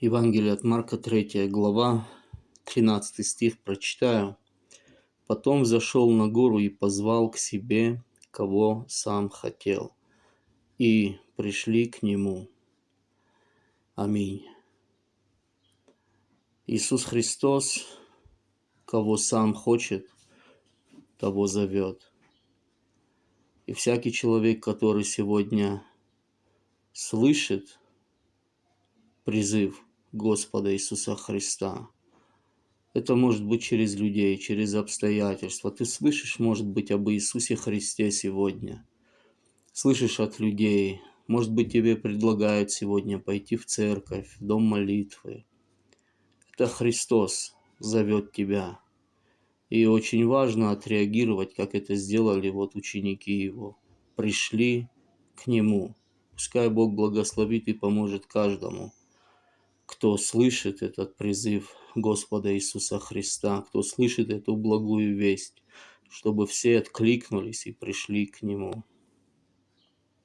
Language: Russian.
Евангелие от Марка, 3 глава, 13 стих прочитаю. «Потом взошел на гору и позвал к себе, кого сам хотел, и пришли к нему». Аминь. Иисус Христос, кого сам хочет, того зовет. И всякий человек, который сегодня слышит призыв Господа Иисуса Христа, это может быть через людей, через обстоятельства. Ты слышишь, может быть, об Иисусе Христе сегодня. Слышишь от людей. Может быть, тебе предлагают сегодня пойти в церковь, в дом молитвы. Это Христос зовет тебя. И очень важно отреагировать, как это сделали вот ученики Его. Пришли к Нему. Пускай Бог благословит и поможет каждому, кто слышит этот призыв Господа Иисуса Христа, кто слышит эту благую весть, чтобы все откликнулись и пришли к Нему.